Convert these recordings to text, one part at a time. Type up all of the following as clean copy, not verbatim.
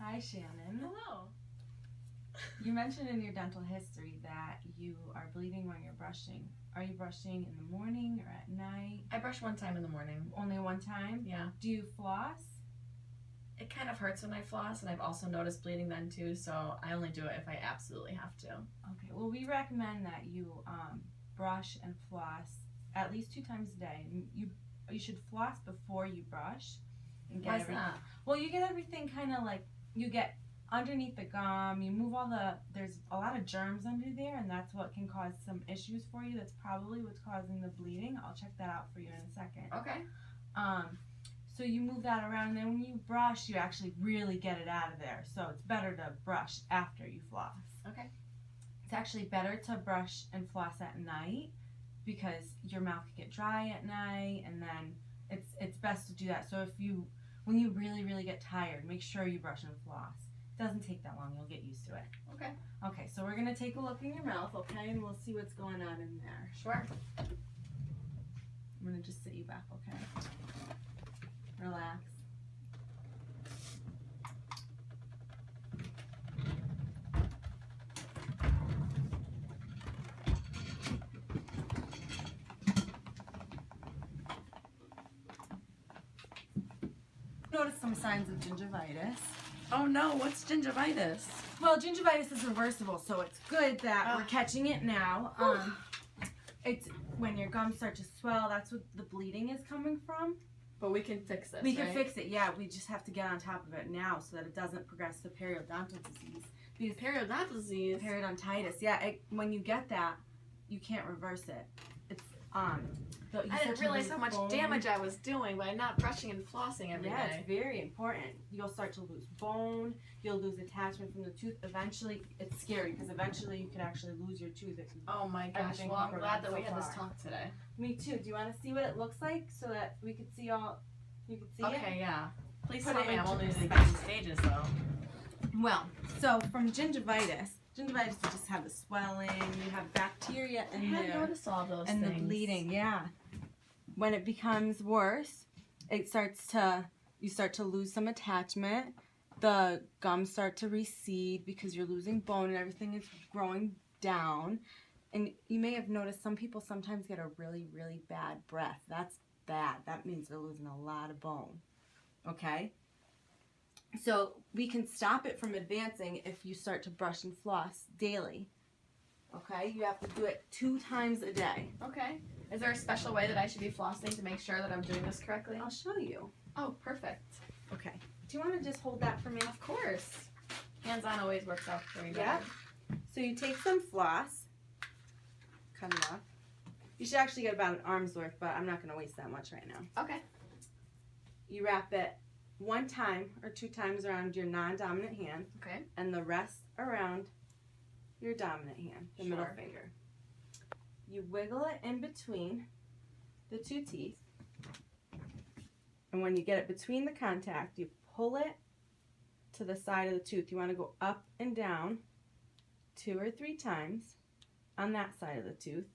Hi, Shannon. Hello. You mentioned in your dental history that you are bleeding when you're brushing. Are you brushing in the morning or at night? I brush one time in the morning. Only one time? Yeah. Do you floss? It kind of hurts when I floss, and I've also noticed bleeding then too, so I only do it if I absolutely have to. Okay, well, we recommend that you brush and floss at least 2 times a day. And you should floss before you brush. And get Why's everything. that? Well, you get everything kind of like, you get underneath the gum, you move all there's a lot of germs under there, and that's what can cause some issues for you. That's probably what's causing the bleeding. I'll check that out for you in a second. Okay. So you move that around, and then when you brush, you actually really get it out of there. So it's better to brush after you floss. Okay. It's actually better to brush and floss at night because your mouth can get dry at night, and then it's best to do that. So when you really get tired, make sure you brush and floss. It doesn't take that long. You'll get used to it. Okay. Okay, so we're going to take a look in your mouth, okay, and we'll see what's going on in there. Sure. I'm going to just sit you back, okay? Relax. Notice some signs of gingivitis. Oh no, what's gingivitis? Well, gingivitis is reversible, so it's good that we're catching it now. It's when your gums start to swell, that's what the bleeding is coming from. But we can fix this, We can right? fix it, yeah. We just have to get on top of it now so that it doesn't progress to periodontal disease. Because Periodontal disease? periodontitis, yeah. When you get that, you can't reverse it. It's I didn't realize how much damage I was doing by not brushing and flossing every day. Yeah, it's very important. You'll start to lose bone. You'll lose attachment from the tooth. Eventually, it's scary because eventually you could actually lose your tooth if you. Oh my gosh! Everything Well, I'm covered glad that so we had this far. talk today. Me too. Do you want to see what it looks like so that we could see all? You could see it. Okay, yeah. Please Put tell it me I'm into only in the perspective. beginning stages though. Well, so from gingivitis, you just have the swelling. You have bacteria I in hadn't there. noticed all those And things. the bleeding, yeah. When it becomes worse, you start to lose some attachment. The gums start to recede because you're losing bone and everything is growing down. And you may have noticed some people sometimes get a really bad breath. That's bad. That means they're losing a lot of bone. Okay? So we can stop it from advancing if you start to brush and floss daily. Okay? You have to do it 2 times a day. Okay. Is there a special way that I should be flossing to make sure that I'm doing this correctly? I'll show you. Oh, perfect. Okay. Do you want to just hold that for me? Of course. Hands-on always works out very well. Yeah. So you take some floss, cut it off. You should actually get about an arm's worth, but I'm not going to waste that much right now. Okay. You wrap it 1 time or 2 times around your non-dominant hand, Okay. and the rest around your dominant hand, the middle Sure. finger. You wiggle it in between the 2 teeth, and when you get it between the contact, you pull it to the side of the tooth. You want to go up and down 2 or 3 times on that side of the tooth.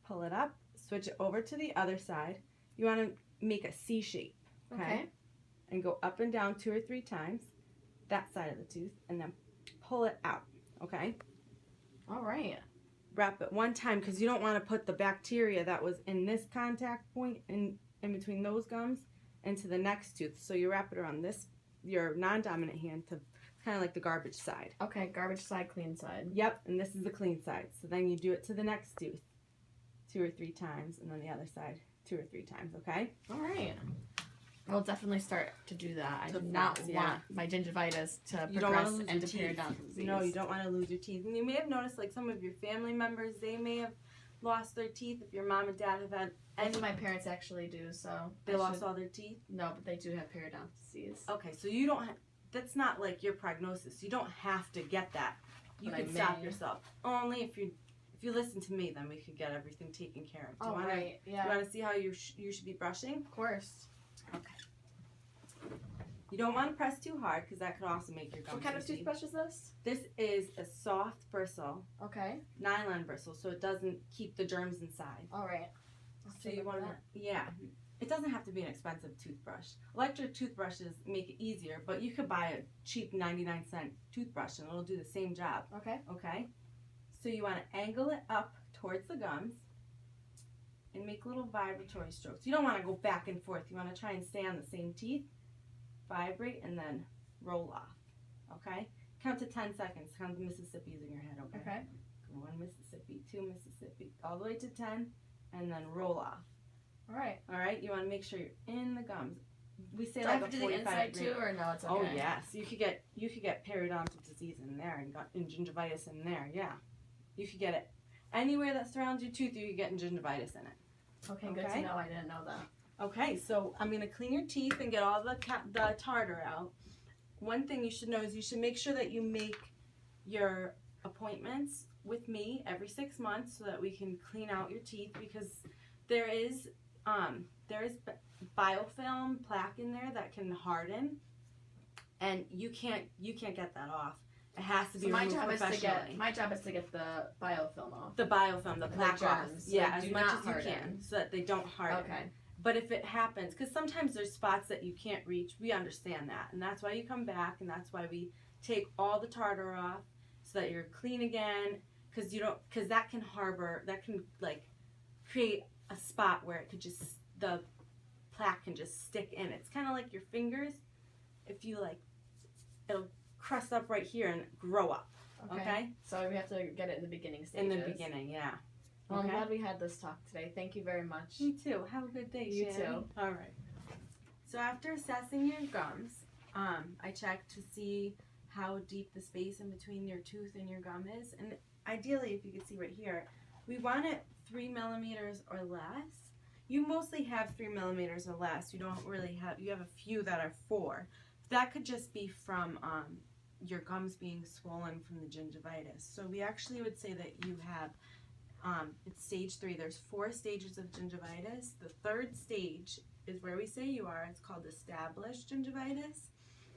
Pull it up, switch it over to the other side. You want to make a C shape, okay? And go up and down 2 or 3 times that side of the tooth, and then pull it out, okay? All right. Wrap it 1 time because you don't want to put the bacteria that was in this contact point in between those gums into the next tooth. So you wrap it around your non-dominant hand to kind of like the garbage side. Okay, garbage side, clean side. Yep, and this is the clean side. So then you do it to the next tooth 2 or 3 times, and then the other side 2 or 3 times, okay? All right. I'll definitely start to do that. I To do not floss, yeah. want my gingivitis to You don't want to progress lose into your teeth. periodontal disease. No, you don't want to lose your teeth. And you may have noticed, like, some of your family members, they may have lost their teeth. If your mom and dad have had Both of my parents actually do, so they lost all their teeth. No, but they do have periodontal disease. Okay, so you don't that's not like your prognosis. You don't have to get that. You But I can stop may. yourself. Only if you listen to me, then we could get everything taken care of. Do you Oh, wanna, right. Yeah. You want to see how you should be brushing? Of course. Okay. You don't want to press too hard because that could also make your gums What kind of itchy. toothbrush is this? This is a soft bristle, Okay. nylon bristle, so it doesn't keep the germs inside. All right. So you want to, yeah, it doesn't have to be an expensive toothbrush. Electric toothbrushes make it easier, but you could buy a cheap 99-cent toothbrush and it'll do the same job. Okay. Okay? So you want to angle it up towards the gums and make little vibratory strokes. You don't want to go back and forth. You want to try and stay on the same teeth, vibrate, and then roll off. Okay? Count to 10 seconds. Count the Mississippis in your head, okay? Okay. 1 Mississippi, 2 Mississippi, all the way to 10, and then roll off. All right. All right? You want to make sure you're in the gums. We say Do I like have a to do the 45 inside too, or no? It's okay. Oh yes, you could get periodontal disease in there and gingivitis in there. Yeah, you could get it anywhere that surrounds your tooth. You could get gingivitis in it. Okay, good to know. I didn't know that. Okay, so I'm gonna clean your teeth and get all the tartar out. One thing you should know is you should make sure that you make your appointments with me every 6 months so that we can clean out your teeth, because there is biofilm plaque in there that can harden, and you can't get that off. It has to be removed professionally. My job is to get the biofilm off. The biofilm, the plaque off. germs, Yeah, so as much as you can, so that they don't harden. Okay. But if it happens, because sometimes there's spots that you can't reach, we understand that, and that's why you come back, and that's why we take all the tartar off so that you're clean again. Because that can like create a spot where it could just, the plaque can just stick in. It's kind of like your fingers. If you like, it'll crust up right here and grow up. Okay? So we have to get it in the beginning stages. In the beginning, yeah. Well, I'm glad we had this talk today. Thank you very much. Me too. Have a good day, You Shannon. too. All right. So after assessing your gums, I check to see how deep the space in between your tooth and your gum is. And ideally, if you can see right here, we want it 3 millimeters or less. You mostly have 3 millimeters or less. You don't really have, you have a few that are 4. That could just be from your gums being swollen from the gingivitis. So we actually would say that you have, it's stage 3. There's 4 stages of gingivitis. The 3rd stage is where we say you are. It's called established gingivitis.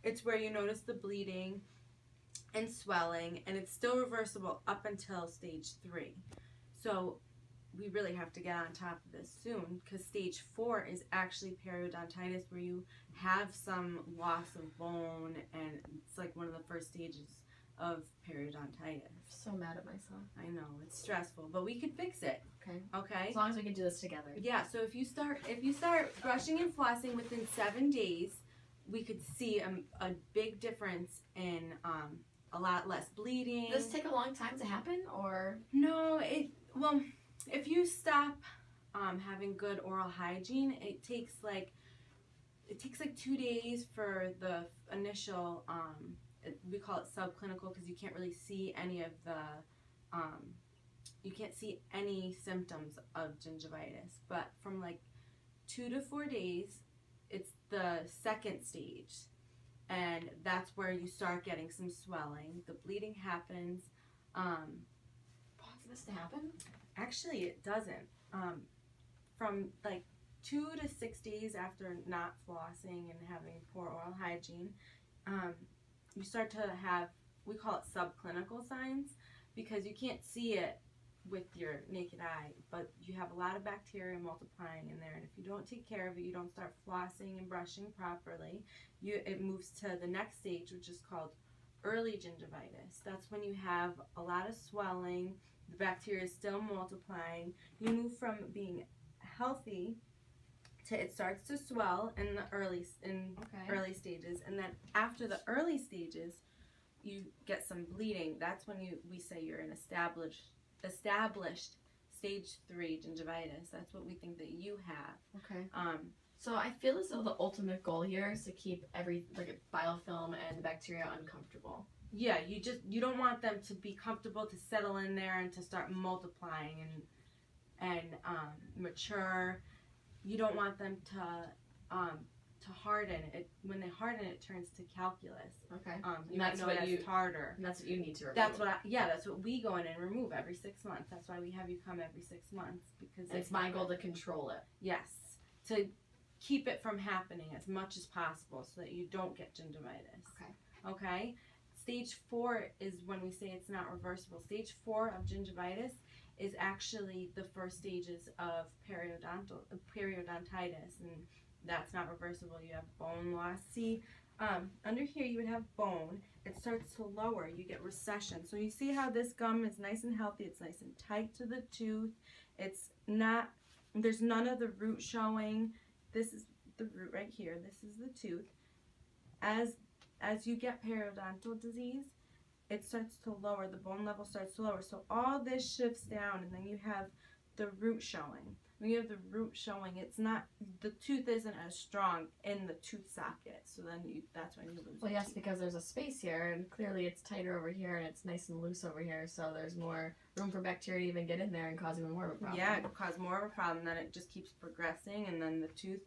It's where you notice the bleeding and swelling, and it's still reversible up until stage 3. So we really have to get on top of this soon, because stage 4 is actually periodontitis, where you have some loss of bone, and it's like one of the first stages of periodontitis. So mad at myself. I know, it's stressful, but we could fix it. Okay. As long as we can do this together. Yeah. So if you start brushing and flossing within 7 days, we could see a big difference in a lot less bleeding. Does this take a long time to happen, or? No, if you stop having good oral hygiene, it takes like 2 days for the initial we call it subclinical, because you can't really see any of the you can't see any symptoms of gingivitis. But from like 2 to 4 days, it's the 2nd stage, and that's where you start getting some swelling. The bleeding happens. Cause this to happen? Actually, it doesn't. From like 2 to 6 days after not flossing and having poor oral hygiene, you start to have, we call it subclinical signs, because you can't see it with your naked eye, but you have a lot of bacteria multiplying in there, and if you don't take care of it, you don't start flossing and brushing properly, it moves to the next stage, which is called early gingivitis. That's when you have a lot of swelling, the bacteria is still multiplying, you move from being healthy to it starts to swell in the early stages, and then after the early stages, you get some bleeding. That's when we say you're in established stage 3 gingivitis. That's what we think that you have. Okay. So I feel as though the ultimate goal here is to keep biofilm and the bacteria uncomfortable. Yeah, you don't want them to be comfortable, to settle in there and to start multiplying and mature. You don't want them to harden. When they harden, it turns to calculus. Okay. You might know it as tartar. And that's what you need to remove. That's what we go in and remove every 6 months. That's why we have you come every 6 months, because it's my goal to control it. Yes, to keep it from happening as much as possible, so that you don't get gingivitis. Okay. Stage 4 is when we say it's not reversible. Stage 4 of gingivitis is actually the first stages of periodontitis, and that's not reversible. You have bone loss. See, under here you would have bone. It starts to lower. You get recession. So you see how this gum is nice and healthy. It's nice and tight to the tooth. It's not, there's none of the root showing. This is the root right here. This is the tooth. As you get periodontal disease, it starts to lower. The bone level starts to lower. So all this shifts down, and then you have the root showing. When you have the root showing, it's not, the tooth isn't as strong in the tooth socket. So then that's when you lose. Well, your yes, teeth. because there's a space here, and clearly it's tighter over here, and it's nice and loose over here, so there's more room for bacteria to even get in there and cause even more of a problem. Yeah, it could cause more of a problem. Then it just keeps progressing, and then the tooth,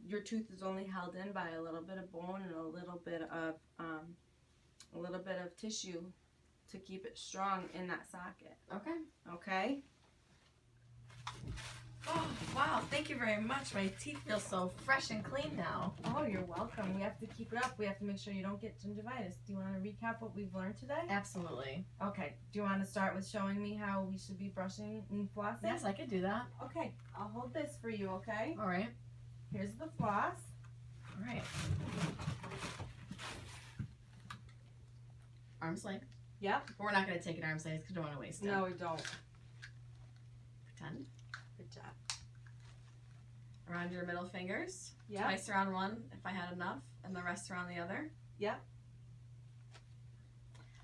your tooth is only held in by a little bit of bone and a little bit of tissue to keep it strong in that socket. Okay. Okay. Oh, wow. Thank you very much. My teeth feel so fresh and clean now. Oh, you're welcome. We have to keep it up. We have to make sure you don't get gingivitis. Do you want to recap what we've learned today? Absolutely. Okay. Do you want to start with showing me how we should be brushing and flossing? Yes, I could do that. Okay. I'll hold this for you, okay? All right. Here's the floss. All right. Arm's length. Yep. But we're not going to take it arm's length because we don't want to waste it. No, we don't. Pretend. Good job. Around your middle fingers. Yep. Twice around one if I had enough, and the rest around the other. Yep.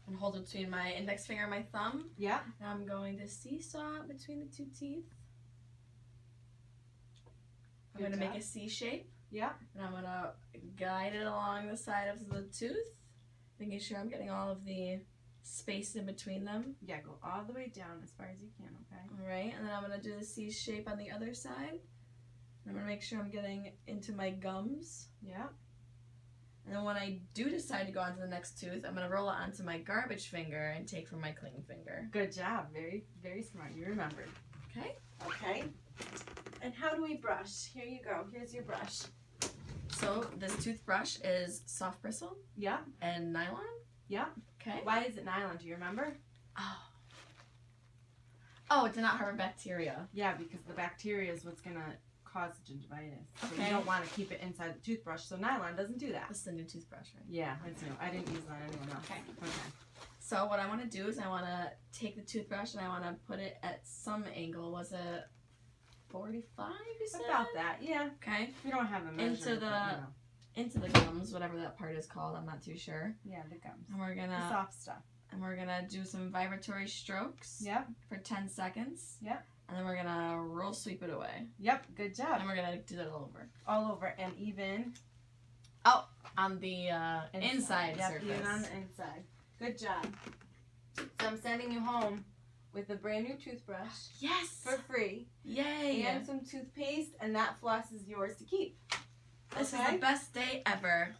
And hold it between my index finger and my thumb. Yep. And I'm going to seesaw it between the two teeth. I'm going to make a C shape. Yep. And I'm going to guide it along the side of the tooth, making sure I'm getting all of the space in between them. Yeah, go all the way down as far as you can, okay? All right, and then I'm going to do the C shape on the other side. I'm going to make sure I'm getting into my gums. Yep. And then when I do decide to go on to the next tooth, I'm going to roll it onto my garbage finger and take from my clean finger. Good job. Very, very smart. You remembered. Okay? Okay. And how do we brush? Here you go. Here's your brush. So this toothbrush is soft bristle Yep. and nylon. Yep. Okay. Why is it nylon? Do you remember? Oh, it did not harbor bacteria. Yeah, because the bacteria is what's going to cause gingivitis. So Okay. you don't want to keep it inside the toothbrush, so nylon doesn't do that. This is the new toothbrush, right? Yeah, that's new. I didn't use that on anyone else. Okay. Okay. So what I want to do is I want to take the toothbrush and I want to put it at some angle. Was it 45, you said? About that, yeah. Okay. We don't have a measure. Into the- but, you know. Into the gums, whatever that part is called. I'm not too sure. Yeah, the gums. And we're The gonna soft stuff. do some vibratory strokes. Yep. For 10 seconds. Yep. And then we're gonna roll sweep it away. Yep, good job. And we're gonna do that all over. All over and even On the inside Yep, surface. even on the inside. Good job. So I'm sending you home with a brand new toothbrush Yes! for free Yay! and some toothpaste, and that floss is yours to keep. This is Okay? the best day ever.